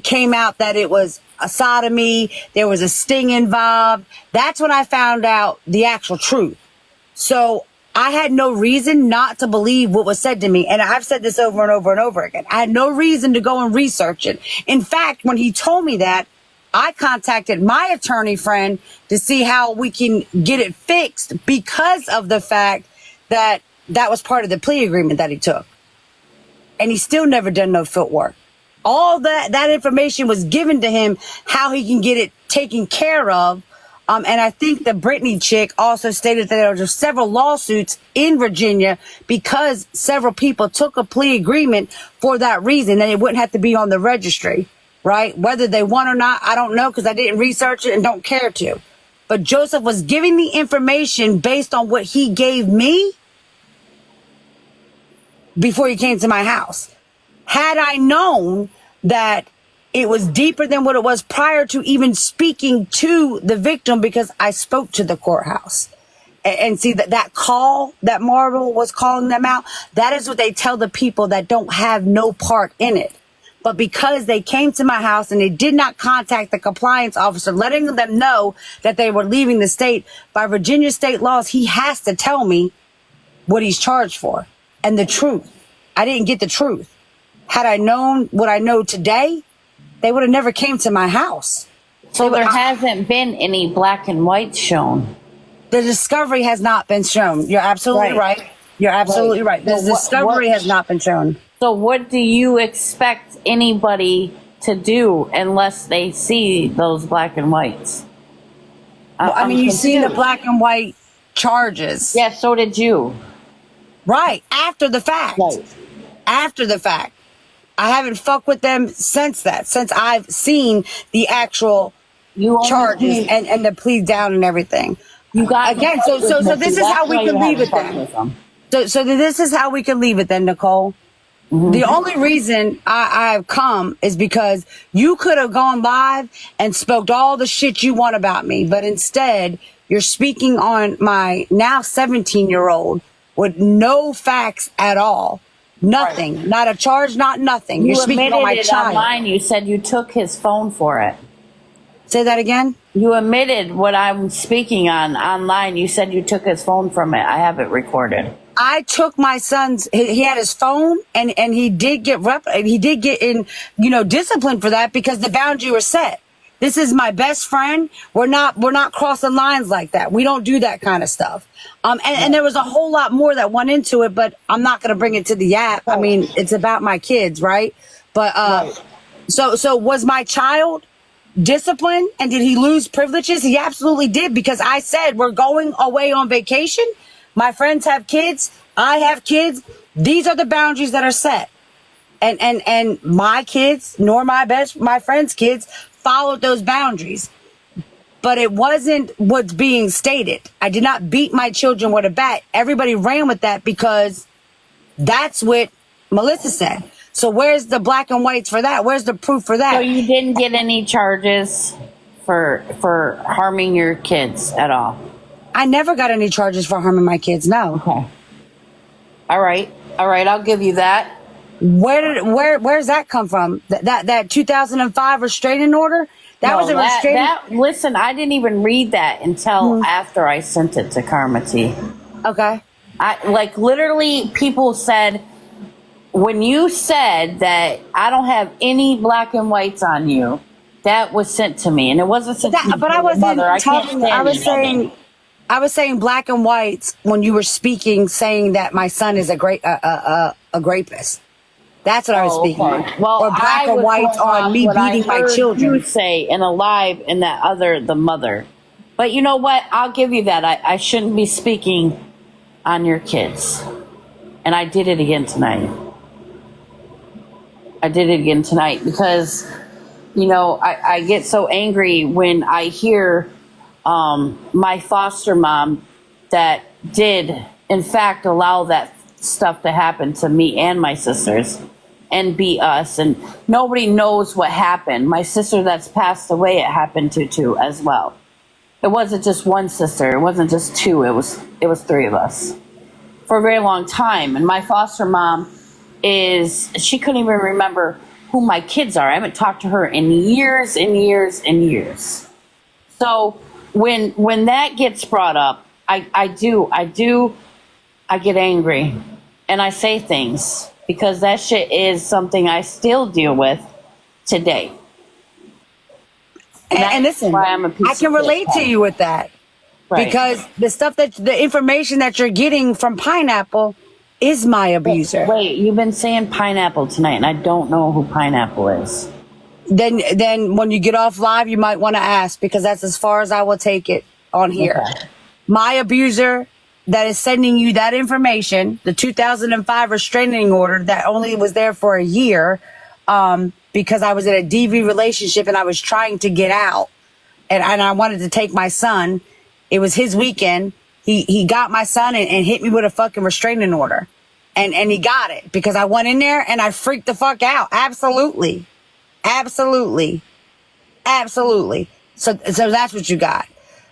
came out that it was a sodomy, there was a sting involved. That's when I found out the actual truth. So I had no reason not to believe what was said to me. And I've said this over and over and over again. I had no reason to go and research it. In fact, when he told me that, I contacted my attorney friend to see how we can get it fixed because of the fact that that was part of the plea agreement that he took. And he still never done no footwork. All that information was given to him, how he can get it taken care of. And I think the Brittany chick also stated that there were several lawsuits in Virginia because several people took a plea agreement for that reason, and it wouldn't have to be on the registry, right? Whether they won or not, I don't know, because I didn't research it and don't care to. But Joseph was giving the information based on what he gave me before he came to my house. Had I known that it was deeper than what it was prior to even speaking to the victim, because I spoke to the courthouse. And see that call that Marvel was calling them out, that is what they tell the people that don't have no part in it. But because they came to my house and they did not contact the compliance officer, letting them know that they were leaving the state, by Virginia state laws, he has to tell me what he's charged for and the truth. I didn't get the truth. Had I known what I know today, they would have never came to my house. So there hasn't been any black and white shown. The discovery has not been shown. You're absolutely right. You're absolutely right. The discovery has not been shown. So what do you expect anybody to do unless they see those black and whites? Well, I mean, you've seen the black and white charges. Yeah, so did you. Right. After the fact. Right. After the fact. I haven't fucked with them since I've seen the actual charges and the plea down and everything. You got again. So this is how we can leave it then. So this is how we can leave it then, Nicole. Mm-hmm. The only reason I've come is because you could have gone live and spoke all the shit you want about me, but instead you're speaking on my now 17-year-old with no facts at all. Nothing, right. Not a charge, not nothing. You're speaking on my child. Online, you said you took his phone for it. Say that again? You admitted what I'm speaking on online. You said you took his phone from it. I have it recorded. I took my son's, he had his phone and he did get in, disciplined for that because the boundary was set. This is my best friend. We're not crossing lines like that. We don't do that kind of stuff. And there was a whole lot more that went into it, but I'm not going to bring it to the app. I mean, it's about my kids, right? But, so was my child disciplined and did he lose privileges? He absolutely did, because I said, we're going away on vacation. My friends have kids. I have kids. These are the boundaries that are set. And my kids, nor my friends' kids followed those boundaries. But it wasn't what's being stated. I did not beat my children with a bat. Everybody ran with that because that's what Melissa said. So where's the black and whites for that? Where's the proof for that? So you didn't get any charges for harming your kids at all? I never got any charges for harming my kids, no. Okay. All right, I'll give you that. Where's that come from? That 2005 restraining order? That was a restraining. Listen, I didn't even read that until after I sent it to Karma T. Okay. Literally, people said, when you said that I don't have any black and whites on you, that was sent to me, and it wasn't sent to me. But I wasn't talking. I was saying black and whites when you were speaking, saying that my son is a rapist. That's what I was speaking on. Well, or black and white on me beating my children. You say and alive and that other, the mother. But you know what? I'll give you that. I shouldn't be speaking on your kids. And I did it again tonight. Because, I get so angry when I hear my foster mom that did, in fact, allow that stuff to happen to me and my sisters and beat us, and nobody knows what happened. My sister that's passed away, it happened to too as well. It wasn't just one sister, it wasn't just two, it was three of us for a very long time. And my foster mom she couldn't even remember who my kids are. I haven't talked to her in years and years and years. So when that gets brought up, I get angry and I say things because that shit is something I still deal with today. And listen, why I'm a piece I can of relate to you with that. Right. Because the information that you're getting from Pineapple is my abuser. Wait, you've been saying Pineapple tonight, and I don't know who Pineapple is. Then when you get off live, you might want to ask, because that's as far as I will take it on here. Okay. My abuser that is sending you that information, the 2005 restraining order that only was there for a year, because I was in a DV relationship and I was trying to get out, and I wanted to take my son. It was his weekend. He got my son and hit me with a fucking restraining order. And he got it because I went in there and I freaked the fuck out. Absolutely. Absolutely. Absolutely. So that's what you got.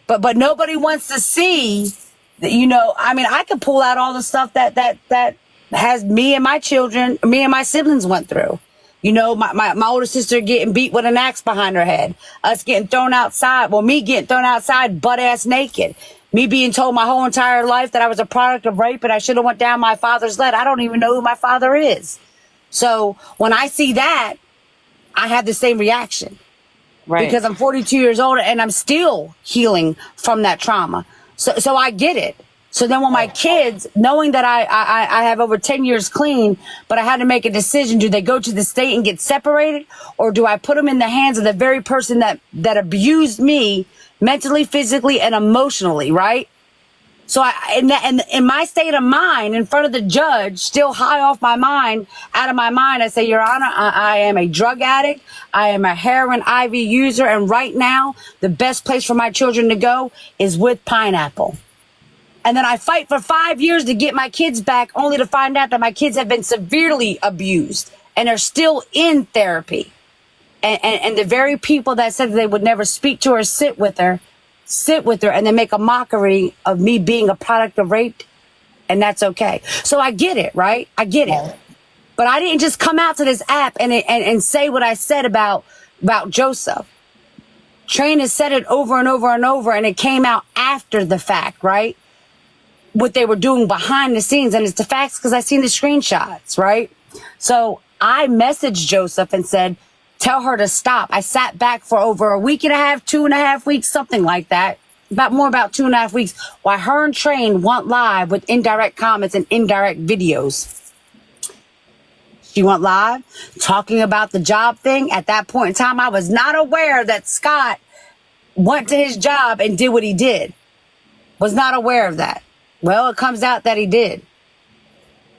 But nobody wants to see that, you know, I mean, I could pull out all the stuff that has me and my children, me and my siblings went through. You know, my older sister getting beat with an axe behind her head. Us getting thrown outside. Well, me getting thrown outside butt ass naked. Me being told my whole entire life that I was a product of rape and I should have went down my father's lead. I don't even know who my father is. So when I see that, I have the same reaction. Right. Because I'm 42 years old and I'm still healing from that trauma. So I get it. So then when my kids, knowing that I have over 10 years clean, but I had to make a decision, do they go to the state and get separated? Or do I put them in the hands of the very person that abused me mentally, physically, and emotionally, right? So in my state of mind, in front of the judge, still high off my mind, out of my mind, I say, Your Honor, I am a drug addict. I am a heroin IV user. And right now, the best place for my children to go is with Pineapple. And then I fight for 5 years to get my kids back, only to find out that my kids have been severely abused and are still in therapy. And the very people that said they would never speak to her, sit with her, and then make a mockery of me being a product of rape. And that's okay. So I get it, right? I get it. But I didn't just come out to this app and say what I said about Joseph. Train has said it over and over and over, and it came out after the fact, right? What they were doing behind the scenes, and it's the facts because I seen the screenshots, right? So I messaged Joseph and said, tell her to stop. I sat back for over a week and a half, 2.5 weeks, something like that. About 2.5 weeks, while her and Train went live with indirect comments and indirect videos. She went live talking about the job thing. At that point in time, I was not aware that Scott went to his job and did what he did. Was not aware of that. Well, it comes out that he did.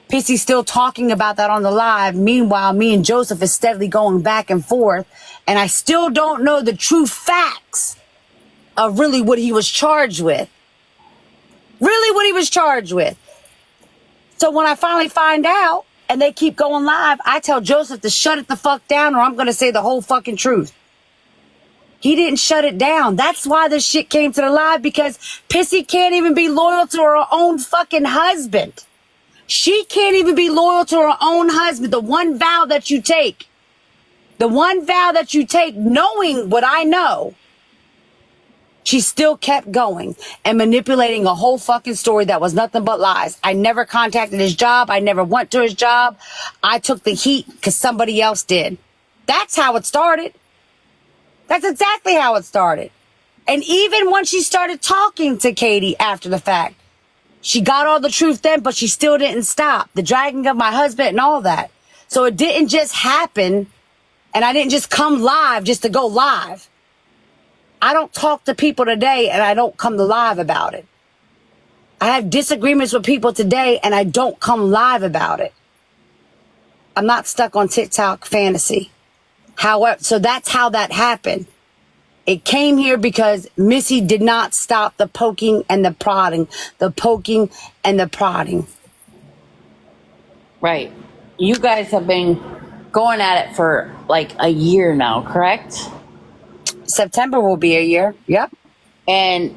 Pissy's still talking about that on the live. Meanwhile, me and Joseph is steadily going back and forth. And I still don't know the true facts of really what he was charged with. Really what he was charged with. So when I finally find out and they keep going live, I tell Joseph to shut it the fuck down or I'm going to say the whole fucking truth. He didn't shut it down. That's why this shit came to the live, because Pissy can't even be loyal to her own fucking husband. She can't even be loyal to her own husband. The one vow that you take, knowing what I know, she still kept going and manipulating a whole fucking story that was nothing but lies. I never contacted his job. I never went to his job. I took the heat because somebody else did. That's how it started. That's exactly how it started. And even when she started talking to Katie after the fact, she got all the truth then, but she still didn't stop. The dragging of my husband and all that. So it didn't just happen, and I didn't just come live just to go live. I don't talk to people today, and I don't come to live about it. I have disagreements with people today, and I don't come live about it. I'm not stuck on TikTok fantasy. However, so that's how that happened. It came here because Missy did not stop the poking and the prodding. The poking and the prodding. Right. You guys have been going at it for like a year now, correct? September will be a year. Yep. And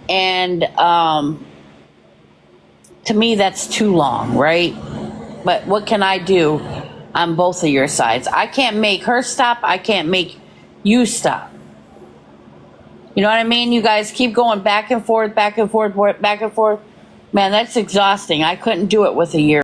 to me that's too long, right? But what can I do? on both of your sides. I can't make her stop. I can't make you stop. You know what I mean? You guys keep going back and forth, back and forth, back and forth. Man, that's exhausting. I couldn't do it with a year.